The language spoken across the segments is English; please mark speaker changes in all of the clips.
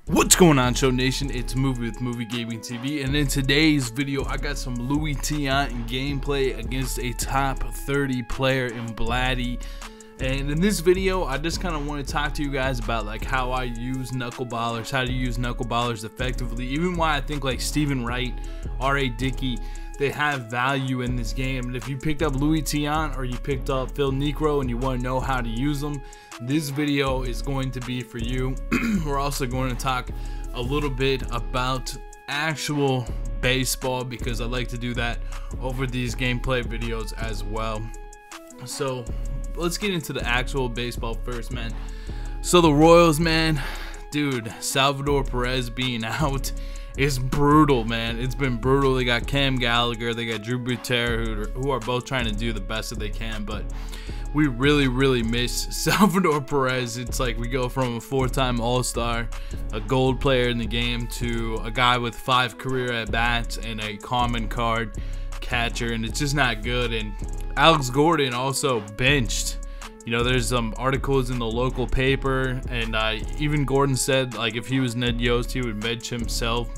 Speaker 1: What's going on, Show Nation? It's Movie with Movie Gaming TV, and in today's video I got some Louis Tiant gameplay against a top 30 player in Blatty. And in this video I just kind of want to talk to you guys about like how I use Knuckleballers, how to use Knuckleballers effectively, even why I think like Stephen Wright, R.A. Dickey, they have value in this game. And if you picked up Louis Tiant or you picked up Phil Necro and you want to know how to use them, this video is going to be for you. We're also going to talk a little bit about actual baseball because I like to do that over these gameplay videos as well. So let's get into the actual baseball first, man. So the Royals, man, dude, Salvador Perez being out is brutal, man. It's been brutal. They got Cam Gallagher, they got Drew Butera, who are both trying to do the best that they can, but we really miss Salvador Perez. It's like we go from a four-time All-Star, a gold player in the game, to a guy with 5 career at-bats and a common card catcher, and it's just not good. And Alex Gordon also benched. You know, there's some articles in the local paper, and even Gordon said like if he was Ned Yost, he would bench himself.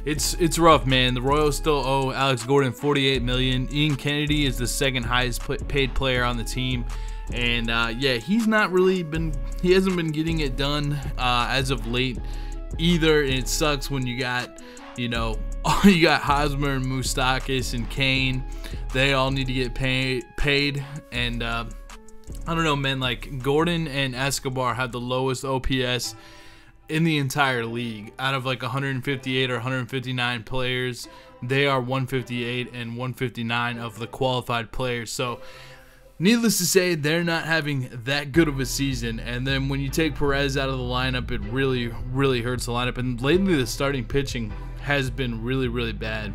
Speaker 1: It's rough, man. The Royals still owe Alex Gordon $48 million. Ian Kennedy is the second highest paid player on the team, and yeah, he hasn't been getting it done as of late either. And it sucks when you got, you know, you got Hosmer and Moustakas and Kane. They all need to get paid, and I don't know, man. Like Gordon and Escobar have the lowest OPS in the entire league. Out of like 158 or 159 players, they are 158 and 159 of the qualified players. So needless to say, they're not having that good of a season. And then when you take Perez out of the lineup, it really hurts the lineup. And lately the starting pitching has been really bad.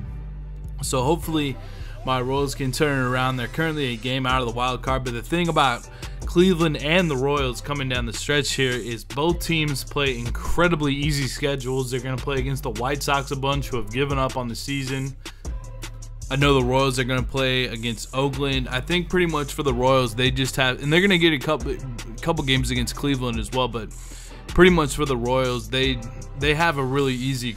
Speaker 1: So hopefully my Royals can turn it around. They're currently a game out of the wild card, but the thing about Cleveland and the Royals coming down the stretch here is both teams play incredibly easy schedules. They're going to play against the White Sox a bunch, who have given up on the season. I know the Royals are going to play against Oakland. I think pretty much for the Royals, they just have, and they're going to get a couple games against Cleveland as well, but pretty much for the Royals, they have a really easy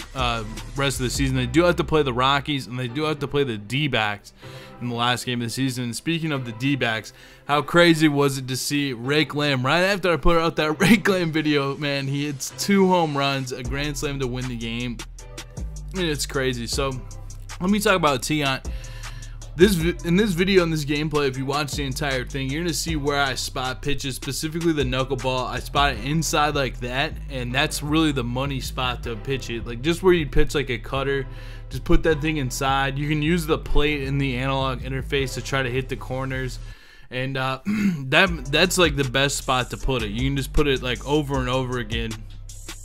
Speaker 1: rest of the season. They do have to play the Rockies, and they do have to play the D-backs in the last game of the season. And speaking of the D-backs, how crazy was it to see Rake Lamb right after I put out that Rake Lamb video, man? He hits 2 home runs, a grand slam to win the game, and it's crazy. So let me talk about Tiant. In this video, in this gameplay, if you watch the entire thing, you're gonna see where I spot pitches, specifically the knuckleball. I spot it inside like that, and that's really the money spot to pitch it. Like just where you pitch like a cutter, just put that thing inside. You can use the plate in the analog interface to try to hit the corners, and that's like the best spot to put it. You can just put it like over and over again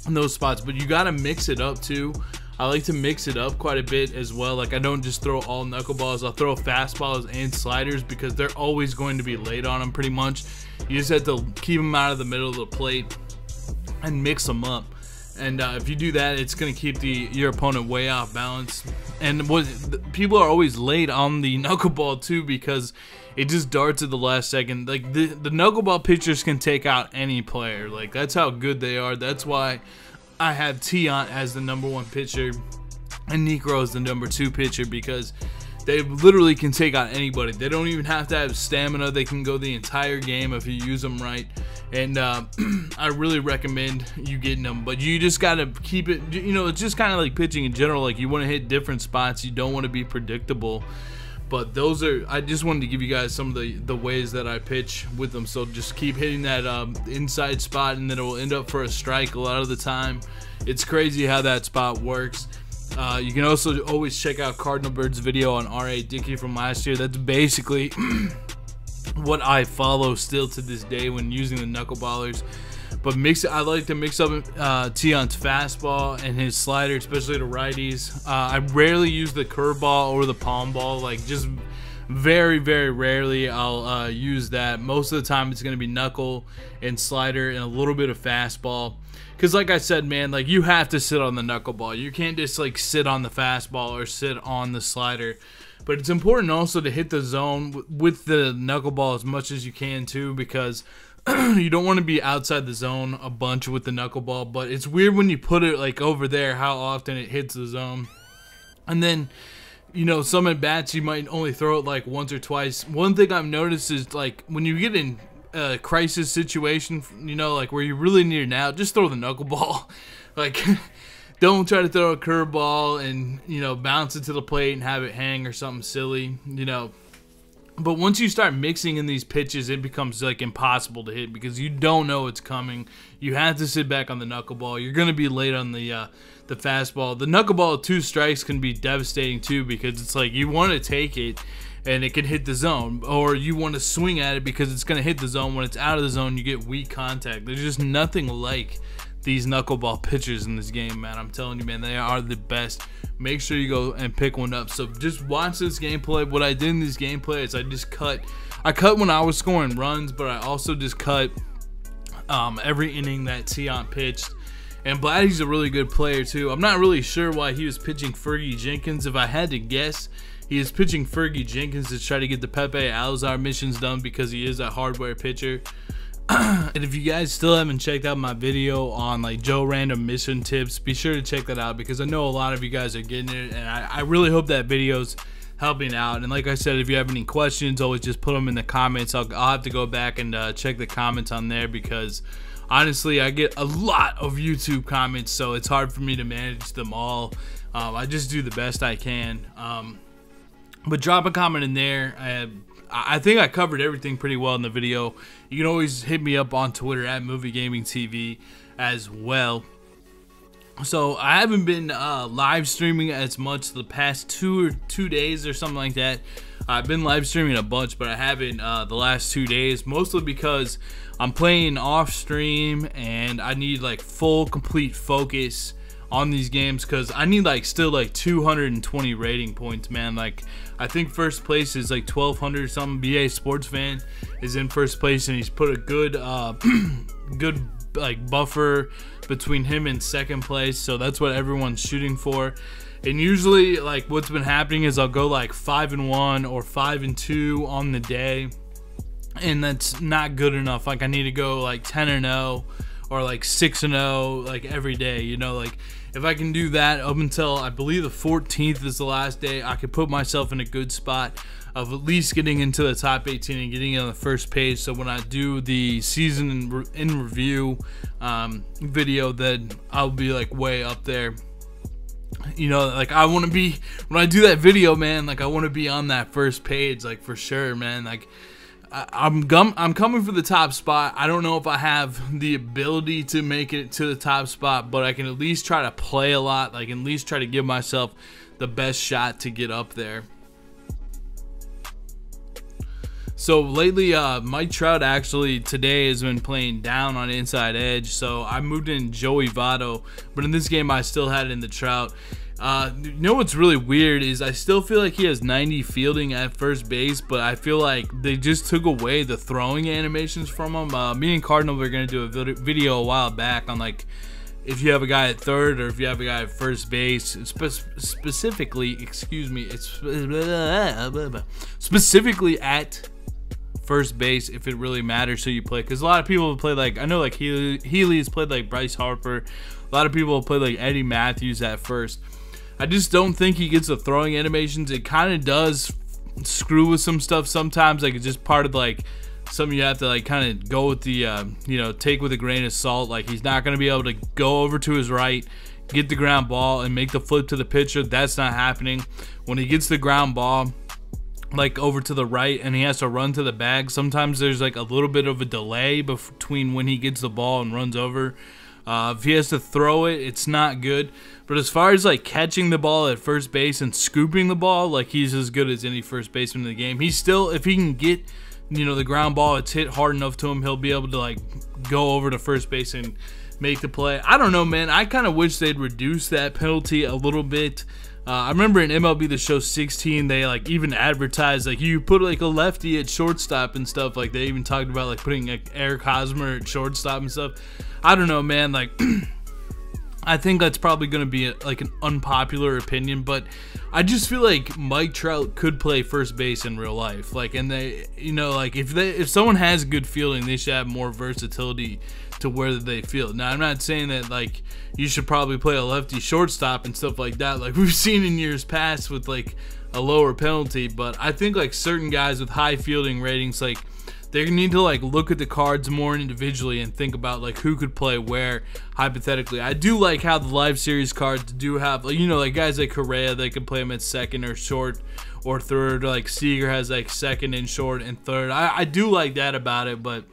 Speaker 1: in those spots, but you gotta mix it up too. I like to mix it up quite a bit as well. Like I don't just throw all knuckleballs. I'll throw fastballs and sliders because they're always going to be late on them pretty much. You just have to keep them out of the middle of the plate and mix them up. And if you do that, it's going to keep your opponent way off balance. And people are always late on the knuckleball too because it just darts at the last second. Like the knuckleball pitchers can take out any player. Like that's how good they are. That's why I have Tiant as the #1 pitcher and Necro as the #2 pitcher, because they literally can take out anybody. They don't even have to have stamina. They can go the entire game if you use them right. And I really recommend you getting them, but you just got to keep it, you know, it's just kind of like pitching in general. Like you want to hit different spots. You don't want to be predictable. But those are, I just wanted to give you guys some of the ways that I pitch with them. So just keep hitting that inside spot, and then it will end up for a strike a lot of the time. It's crazy how that spot works. You can also always check out Cardinal Bird's video on R.A. Dickey from last year. That's basically what I follow still to this day when using the knuckleballers. But I like to mix up Tiant's fastball and his slider, especially to righties. I rarely use the curveball or the palm ball. Like just very rarely I'll use that. Most of the time it's going to be knuckle and slider and a little bit of fastball. Because like I said, man, like you have to sit on the knuckleball. You can't just like sit on the fastball or sit on the slider. But it's important also to hit the zone with the knuckleball as much as you can too, because you don't want to be outside the zone a bunch with the knuckleball, but it's weird when you put it like over there how often it hits the zone. And then, you know, some at bats you might only throw it like once or twice. One thing I've noticed is like when you get in a crisis situation, you know, like where you really need it now, just throw the knuckleball. Like, don't try to throw a curveball and, you know, bounce it to the plate and have it hang or something silly, you know. But once you start mixing in these pitches, it becomes like impossible to hit because you don't know it's coming. You have to sit back on the knuckleball. You're going to be late on the fastball. The knuckleball at 2 strikes can be devastating too because it's like you want to take it and it can hit the zone, or you want to swing at it because it's going to hit the zone. When it's out of the zone, you get weak contact. There's just nothing like these knuckleball pitchers in this game, man. I'm telling you, man, they are the best. Make sure you go and pick one up. So just watch this gameplay. What I did in this gameplay is I cut when I was scoring runs, but I also just cut every inning that Tiant pitched. And Bladdy's a really good player too. I'm not really sure why he was pitching Fergie Jenkins. If I had to guess, he is pitching Fergie Jenkins to try to get the Pepe Alazar missions done because he is a hardware pitcher. And if you guys still haven't checked out my video on like Joe Random mission tips, be sure to check that out because I know a lot of you guys are getting it, and I really hope that video's helping out. And like I said, if you have any questions, always just put them in the comments. I'll have to go back and check the comments on there because honestly I get a lot of YouTube comments, so it's hard for me to manage them all. I just do the best I can, but drop a comment in there. I think I covered everything pretty well in the video. You can always hit me up on Twitter at Movie Gaming TV as well. So I haven't been live streaming as much the past two days or something like that. I've been live streaming a bunch, but I haven't the last 2 days, mostly because I'm playing off stream and I need like full complete focus on these games because I need like still like 220 rating points, man. Like I think first place is like 1200 something. BA Sports Fan is in first place and he's put a good good like buffer between him and second place, so that's what everyone's shooting for. And usually like what's been happening is I'll go like 5-1 or 5-2 on the day, and that's not good enough. Like I need to go like 10-0 or like 6-0 like every day, you know. Like if I can do that up until I believe the 14th is the last day, I could put myself in a good spot of at least getting into the top 18 and getting on the first page. So when I do the season in review video, then I'll be like way up there. You know, like I want to be, when I do that video, man, like I want to be on that first page, like for sure, man. Like I'm coming for the top spot. I don't know if I have the ability to make it to the top spot, but I can at least try to play a lot. Like at least try to give myself the best shot to get up there. So lately, Mike Trout actually today has been playing down on inside edge. So I moved in Joey Votto, but in this game I still had it in the Trout. You know what's really weird is I still feel like he has 90 fielding at first base, but I feel like they just took away the throwing animations from him. Me and Cardinal were going to do a video a while back on like if you have a guy at third or if you have a guy at first base, specifically, excuse me, it's specifically at first base if it really matters who you play, because a lot of people play like, I know like Healy's played like Bryce Harper, a lot of people play like Eddie Matthews at first. I just don't think he gets the throwing animations. It kind of does screw with some stuff sometimes. Like it's just part of like something you have to like kind of go with the you know, take with a grain of salt. Like he's not going to be able to go over to his right, get the ground ball and make the flip to the pitcher. That's not happening. When he gets the ground ball like over to the right and he has to run to the bag, sometimes there's like a little bit of a delay between when he gets the ball and runs over. If he has to throw it, it's not good. But as far as like catching the ball at first base and scooping the ball, like he's as good as any first baseman in the game. He's still, if he can get, you know, the ground ball, it's hit hard enough to him, he'll be able to like go over to first base and make the play. I don't know, man. I kind of wish they'd reduce that penalty a little bit. I remember in MLB The Show 16, they like even advertised like you put like a lefty at shortstop and stuff. Like they even talked about like putting like Eric Hosmer at shortstop and stuff. I don't know, man. Like I think that's probably going to be like an unpopular opinion, but I just feel like Mike Trout could play first base in real life. Like, and they, you know, like if someone has good fielding, they should have more versatility to where they field. Now, I'm not saying that like you should probably play a lefty shortstop and stuff like that, like we've seen in years past with like a lower penalty. But I think like certain guys with high fielding ratings, like they need to like look at the cards more individually and think about like who could play where hypothetically. I do like how the live series cards do have, like, you know, like guys like Correa, they can play him at second or short or third. Like Seager has like second and short and third. I do like that about it, but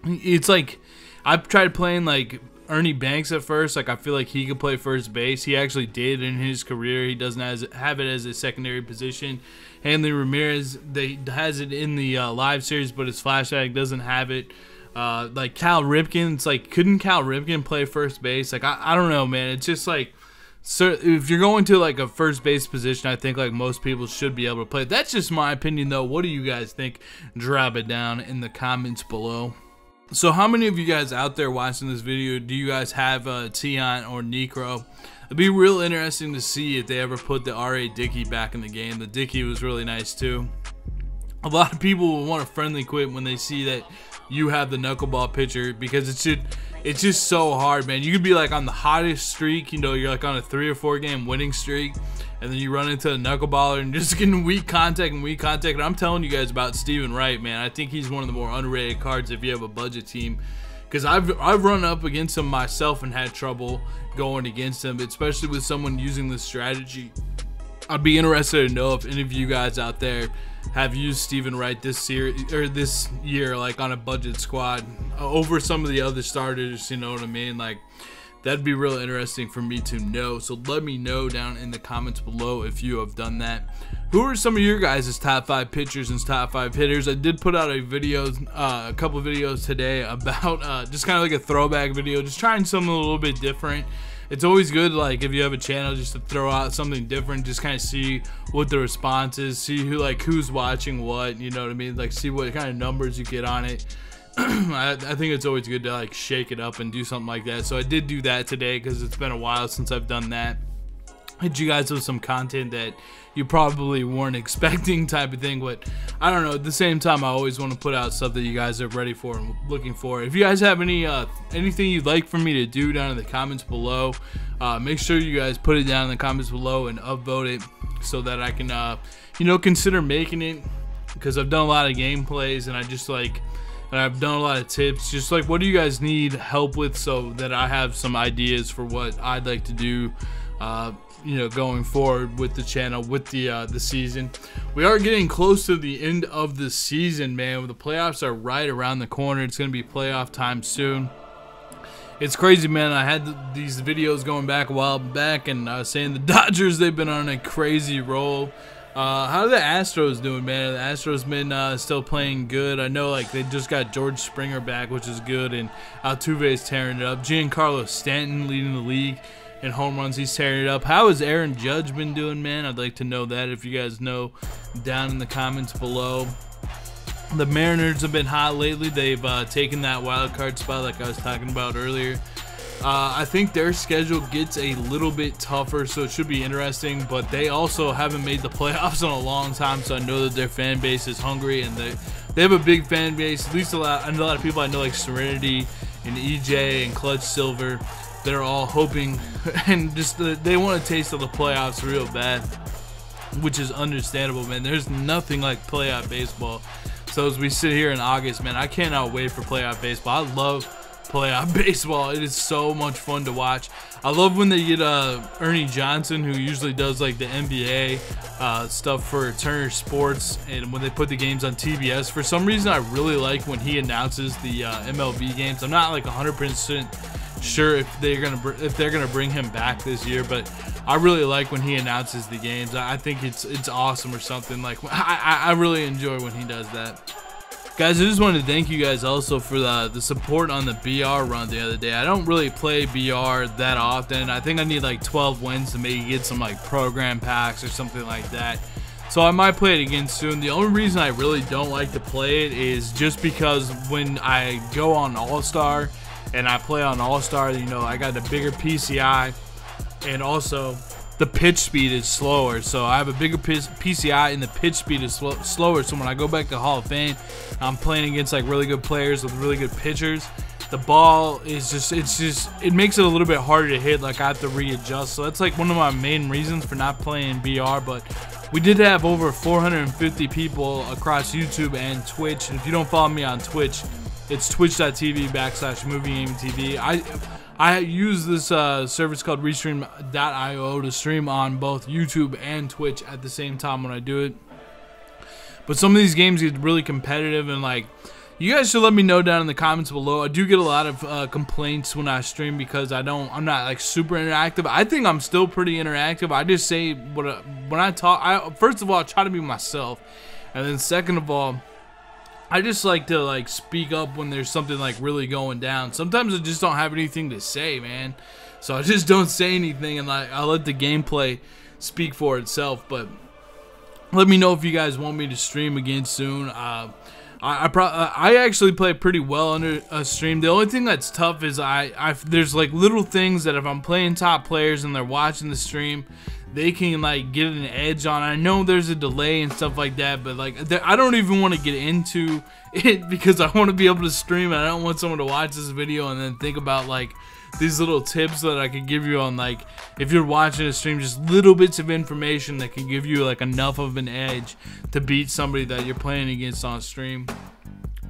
Speaker 1: it's like I've tried playing like Ernie Banks at first. Like I feel like he could play first base. He actually did in his career. He doesn't have it as a secondary position. Hanley Ramirez, they has it in the live series, but his flashback doesn't have it. Like Cal Ripken, it's like, couldn't Cal Ripken play first base? Like I don't know, man. It's just like, so if you're going to like a first base position, I think like most people should be able to play. That's just my opinion though. What do you guys think? Drop it down in the comments below. So how many of you guys out there watching this video, do you guys have Tiant or Necro? It'd be real interesting to see if they ever put the R.A. Dickey back in the game. The Dickey was really nice too. A lot of people will want to friendly quit when they see that you have the knuckleball pitcher, because it's just so hard, man. You could be like on the hottest streak, you know, you're like on a 3 or 4 game winning streak, and then you run into a knuckleballer and just getting weak contact. And I'm telling you guys about Steven Wright, man. I think he's one of the more underrated cards if you have a budget team, because I've run up against him myself and had trouble going against him, especially with someone using this strategy. I'd be interested to know if any of you guys out there have used Steven Wright this year, like on a budget squad over some of the other starters. You know what I mean? Like, that'd be real interesting for me to know. So let me know down in the comments below if you have done that. Who are some of your guys' top 5 pitchers and top 5 hitters? I did put out a couple videos today about just kind of like a throwback video, just trying something a little bit different. It's always good, like, if you have a channel, just to throw out something different, just kind of see what the response is, see who's watching what, you know what I mean? Like, see what kind of numbers you get on it. I think it's always good to like shake it up and do something like that. So I did do that today because it's been a while since I've done that. Hit you guys with some content that you probably weren't expecting, type of thing. But I don't know, at the same time, I always want to put out stuff that you guys are ready for and looking for. If you guys have any anything you'd like for me to do down in the comments below, make sure you guys put it down in the comments below and upvote it so that I can you know, consider making it, because I've done a lot of gameplays and and I've done a lot of tips. Just like, what do you guys need help with, so that I have some ideas for what I'd like to do, you know, going forward with the channel, with the season. We are getting close to the end of the season, man. The playoffs are right around the corner. It's going to be playoff time soon. It's crazy, man. I had these videos going back a while back, and I was saying the Dodgers, they've been on a crazy roll. How are the Astros doing, man? The Astros been still playing good. I know, like, they just got George Springer back, which is good, and Altuve's tearing it up. Giancarlo Stanton leading the league in home runs. He's tearing it up. How has Aaron Judge been doing, man? I'd like to know that, if you guys know, down in the comments below. The Mariners have been hot lately. They've taken that wild card spot like I was talking about earlier. I think their schedule gets a little bit tougher, so it should be interesting, but they also haven't made the playoffs in a long time, so I know that their fan base is hungry, and they have a big fan base. At least a lot of people I know, like Serenity and EJ and Clutch Silver, they're all hoping and just they want a taste of the playoffs real bad, which is understandable, man. There's nothing like playoff baseball. So as we sit here in August, man, I cannot wait for playoff baseball. I love playoff baseball. It is so much fun to watch. I love when they get Ernie Johnson, who usually does like the NBA stuff for Turner Sports, and when they put the games on TBS. For some reason, I really like when he announces the MLB games. I'm not like 100% sure if they're gonna bring him back this year, but I really like when he announces the games. I think it's awesome or something. Like, I really enjoy when he does that. Guys, I just wanted to thank you guys also for the support on the BR run the other day. I don't really play BR that often. I think I need like 12 wins to maybe get some like program packs or something like that. So I might play it again soon. The only reason I really don't like to play it is just because when I go on All-Star and I play on All-Star, you know, I got the bigger PCI, and also the pitch speed is slower. So I have a bigger PCI and the pitch speed is slower. So when I go back to Hall of Fame, I'm playing against like really good players with really good pitchers. The ball is it makes it a little bit harder to hit. Like I have to readjust. So that's like one of my main reasons for not playing BR. But we did have over 450 people across YouTube and Twitch. And if you don't follow me on Twitch, it's twitch.tv/moviegamingtv. I use this service called Restream.io to stream on both YouTube and Twitch at the same time when I do it. But some of these games get really competitive, and like, you guys should let me know down in the comments below. I do get a lot of complaints when I stream because I'm not like super interactive. I think I'm still pretty interactive. I just say when I talk. First of all, I try to be myself, and then second of all, I just like to like speak up when there's something like really going down. Sometimes I just don't have anything to say, man. So I just don't say anything, and like I let the gameplay speak for itself. But let me know if you guys want me to stream again soon. I actually play pretty well under a stream. The only thing that's tough is there's like little things that if I'm playing top players and they're watching the stream, they can like get an edge on. I know there's a delay and stuff like that, but like I don't even want to get into it because I want to be able to stream, and I don't want someone to watch this video and then think about like these little tips that I could give you on, like, if you're watching a stream, just little bits of information that can give you like enough of an edge to beat somebody that you're playing against on stream.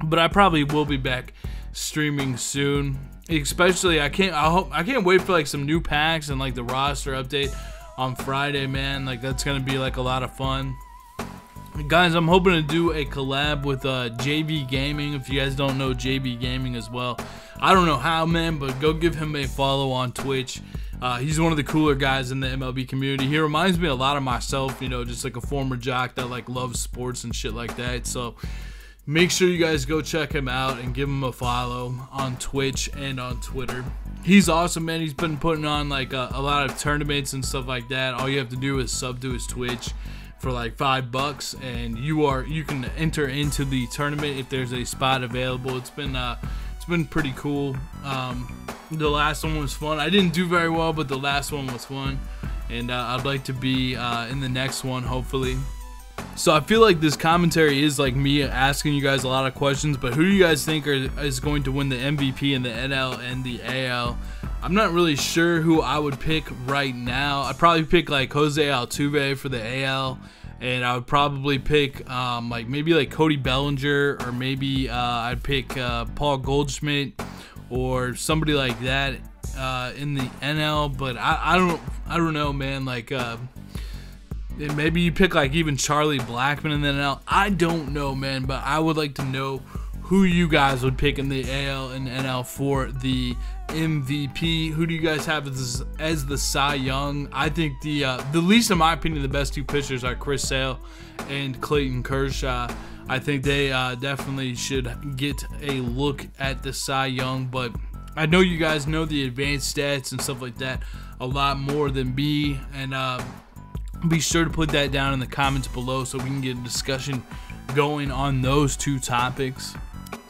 Speaker 1: But I probably will be back streaming soon. Especially I can't wait for like some new packs and like the roster update on Friday, man. Like that's gonna be like a lot of fun. Guys, I'm hoping to do a collab with JB Gaming. If you guys don't know JB Gaming as well, I don't know how, man, but go give him a follow on Twitch. He's one of the cooler guys in the MLB community. He reminds me a lot of myself, you know, just like a former jock that like loves sports and shit like that. So make sure you guys go check him out and give him a follow on Twitch and on Twitter. He's awesome, man. He's been putting on like a lot of tournaments and stuff like that. All you have to do is sub to his Twitch for like $5, and you can enter into the tournament if there's a spot available. It's been pretty cool. The last one was fun. I didn't do very well, but the last one was fun, and I'd like to be in the next one, hopefully. So I feel like this commentary is like me asking you guys a lot of questions, but who do you guys think is going to win the MVP in the NL and the AL? I'm not really sure who I would pick right now. I'd probably pick like Jose Altuve for the AL, and I would probably pick like maybe like Cody Bellinger, or maybe I'd pick Paul Goldschmidt or somebody like that in the NL. But I don't know, man. Like maybe you pick like even Charlie Blackmon in the NL. I don't know, man, but I would like to know who you guys would pick in the AL and NL for the MVP. Who do you guys have as the Cy Young? I think the least, in my opinion, the best two pitchers are Chris Sale and Clayton Kershaw. I think they definitely should get a look at the Cy Young, but I know you guys know the advanced stats and stuff like that a lot more than me, and be sure to put that down in the comments below so we can get a discussion going on those two topics.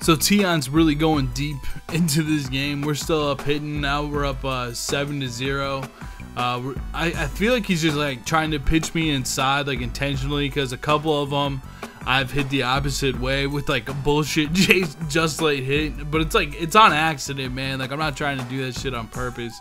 Speaker 1: So Tiant's really going deep into this game. We're still up hitting. Now we're up 7-0. I feel like he's just like trying to pitch me inside like intentionally, because a couple of them I've hit the opposite way with like a bullshit just late hit. But it's like, it's on accident, man. Like I'm not trying to do that shit on purpose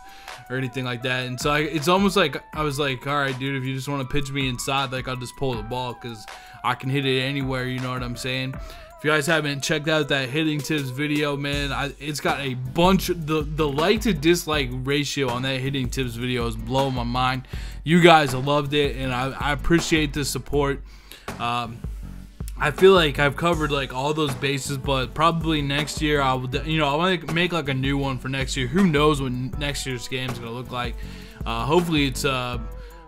Speaker 1: or anything like that. And so it's almost like I was like, all right, dude, if you just want to pitch me inside, like I'll just pull the ball because I can hit it anywhere. You know what I'm saying? If you guys haven't checked out that hitting tips video, man, it's got a bunch. The like to dislike ratio on that hitting tips video is blowing my mind. You guys loved it, and I appreciate the support. I feel like I've covered like all those bases, but probably next year I will, you know, I want to make like a new one for next year. Who knows what next year's game is gonna look like? Hopefully it's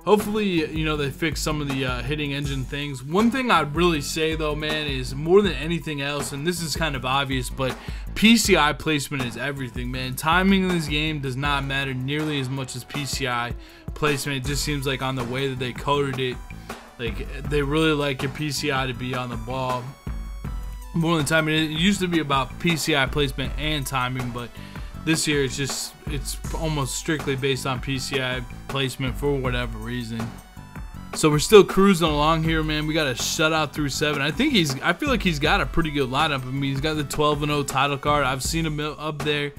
Speaker 1: hopefully, you know, they fix some of the hitting engine things. One thing I'd really say though, man, is more than anything else, and this is kind of obvious, but PCI placement is everything, man. Timing in this game does not matter nearly as much as PCI placement. It just seems like on the way that they coded it, like they really like your PCI to be on the ball more than timing. It used to be about PCI placement and timing, but This year it's almost strictly based on PCI placement for whatever reason. So we're still cruising along here, man. We got a shutout through 7. I feel like he's got a pretty good lineup. I mean, he's got the 12-0 title card. I've seen him up there.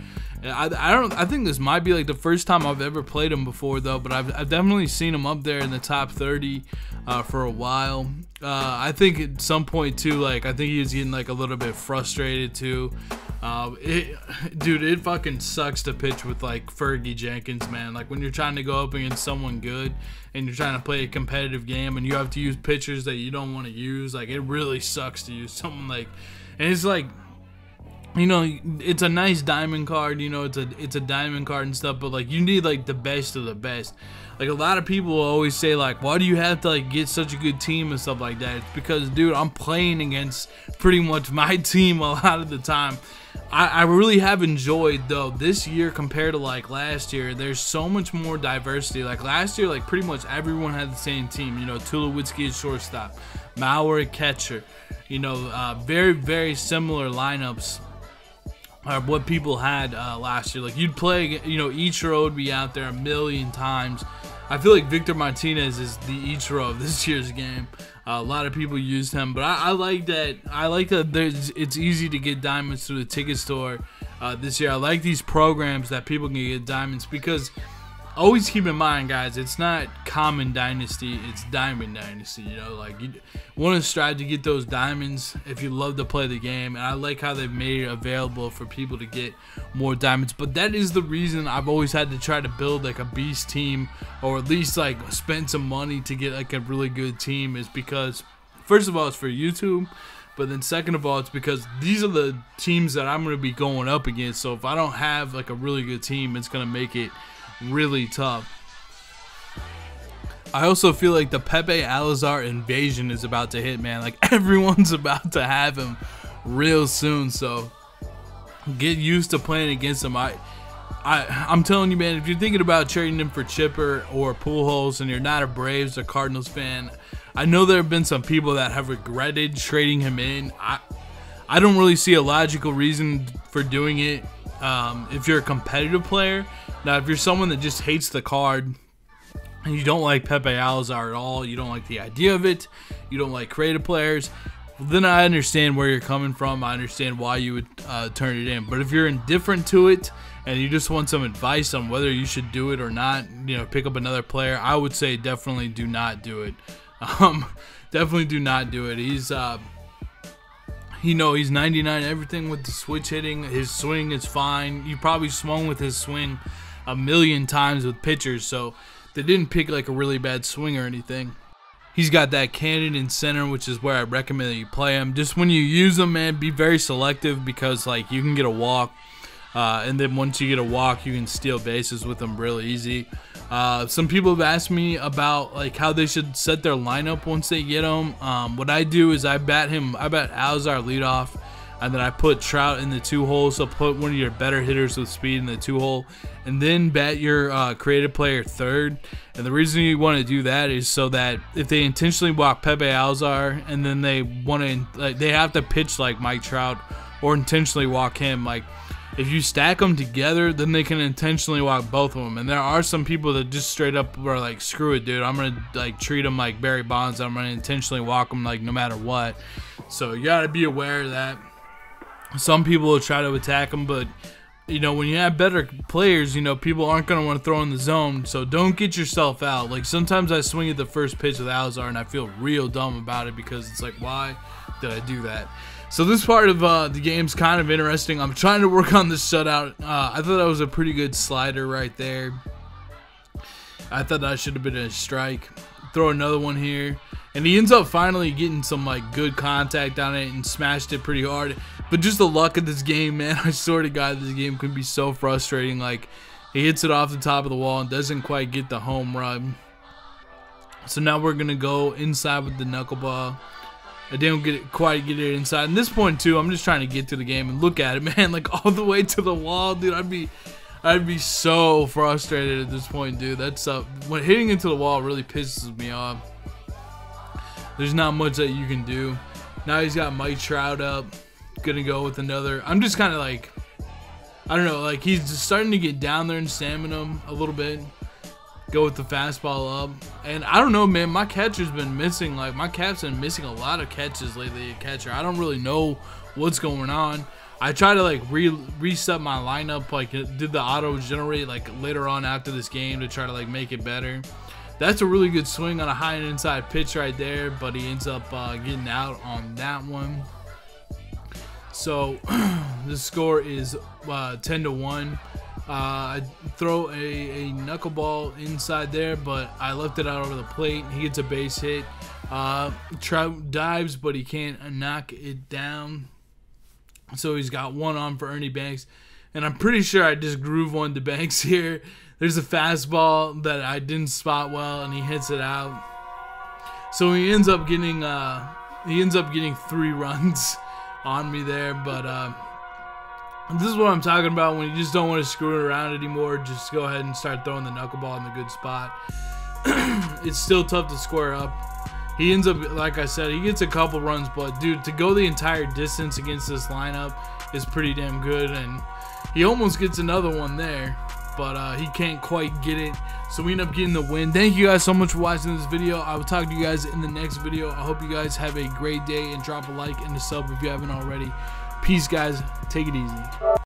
Speaker 1: I think this might be like the first time I've ever played him before, though. But I've definitely seen him up there in the top 30 for a while. I think at some point too, like I think he was getting like a little bit frustrated too. Dude, it fucking sucks to pitch with like Fergie Jenkins, man. Like when you're trying to go up against someone good and you're trying to play a competitive game and you have to use pitchers that you don't want to use, like it really sucks to use someone like, and it's like, you know, it's a nice diamond card, you know, it's a diamond card and stuff, but like you need like the best of the best. Like a lot of people will always say like, why do you have to like get such a good team and stuff like that? It's because, dude, I'm playing against pretty much my team a lot of the time. I really have enjoyed, though, this year compared to like last year. There's so much more diversity. Like last year, like pretty much everyone had the same team. You know, Tulowitzki at shortstop, Mauer at catcher. You know, very, very similar lineups are what people had last year. Like you'd play, you know, Ichiro would be out there a million times. I feel like Victor Martinez is the Ichiro of this year's game. A lot of people used him, but I like that. I like that it's easy to get diamonds through the ticket store this year. I like these programs that people can get diamonds, because always keep in mind, guys, it's not common dynasty, it's diamond dynasty. You know, like you want to strive to get those diamonds if you love to play the game, and I like how they've made it available for people to get more diamonds. But that is the reason I've always had to try to build like a beast team, or at least like spend some money to get like a really good team, is because first of all it's for YouTube, but then second of all it's because these are the teams that I'm going to be going up against. So if I don't have like a really good team, it's going to make it really tough. I also feel like the Pepe Alazar invasion is about to hit, man. Like everyone's about to have him real soon, so get used to playing against him. I'm telling you, man, if you're thinking about trading him for Chipper or Pujols and you're not a Braves or Cardinals fan, I know there have been some people that have regretted trading him in. I don't really see a logical reason for doing it if you're a competitive player. Now, if you're someone that just hates the card and you don't like Pepe Alazar at all, you don't like the idea of it, you don't like creative players, well, then I understand where you're coming from. I understand why you would turn it in. But if you're indifferent to it and you just want some advice on whether you should do it or not, you know, pick up another player, I would say definitely do not do it. Definitely do not do it. He's you know, he's 99 everything with the switch hitting. His swing is fine. You probably swung with his swing a million times with pitchers, so they didn't pick like a really bad swing or anything. He's got that cannon in center, which is where I recommend that you play him. Just when you use him, man, be very selective, because like you can get a walk, and then once you get a walk, you can steal bases with him real easy. Some people have asked me about like how they should set their lineup once they get him. What I do is I bat Alazar leadoff, and then I put Trout in the 2-hole. So put one of your better hitters with speed in the 2-hole, and then bat your creative player third. And the reason you want to do that is so that if they intentionally walk Pepe Alazar and then they want to, like, they have to pitch like Mike Trout or intentionally walk him, like if you stack them together, then they can intentionally walk both of them. And there are some people that just straight up are like, screw it, dude, I'm gonna like treat them like Barry Bonds, I'm gonna intentionally walk them like no matter what. So you gotta be aware of that. Some people will try to attack them, but you know, when you have better players, you know, people aren't going to want to throw in the zone, so don't get yourself out. Like, sometimes I swing at the first pitch with Alazar, and I feel real dumb about it, because it's like, why did I do that? So this part of the game's kind of interesting. I'm trying to work on this shutout. I thought that was a pretty good slider right there. I thought that should have been a strike. Throw another one here. And he ends up finally getting some like good contact on it and smashed it pretty hard. But just the luck of this game, man. I swear to God, this game can be so frustrating. Like, he hits it off the top of the wall and doesn't quite get the home run. So now we're going to go inside with the knuckleball. I didn't quite get it inside. And this point, too, I'm just trying to get to the game and look at it, man. Like, all the way to the wall, dude. I'd be so frustrated at this point, dude. That's when hitting into the wall really pisses me off. There's not much that you can do. Now he's got Mike Trout up. Gonna go with another. I'm just kind of like, I don't know, like he's just starting to get down there and stamina a little bit. Go with the fastball up, and I don't know, man. My catcher's been missing. Like my cap's been missing a lot of catches lately. At catcher, I don't really know what's going on. I try to like reset my lineup, like did the auto generate like later on after this game to try to like make it better. That's a really good swing on a high and inside pitch right there, but he ends up getting out on that one. So the score is 10-1. I throw a knuckleball inside there, but I left it out over the plate. He gets a base hit. Trout dives, but he can't knock it down. So he's got one on for Ernie Banks. And I'm pretty sure I just groove one to Banks here. There's a fastball that I didn't spot well, and he hits it out. So he ends up getting 3 runs on me there, but this is what I'm talking about when you just don't want to screw it around anymore. Just go ahead and start throwing the knuckleball in the good spot. It's still tough to square up. He ends up, like I said, he gets a couple runs, but dude, to go the entire distance against this lineup is pretty damn good, and he almost gets another one there, but he can't quite get it, so we end up getting the win. Thank you guys so much for watching this video. I will talk to you guys in the next video. I hope you guys have a great day, and drop a like and a sub if you haven't already. Peace, guys. Take it easy.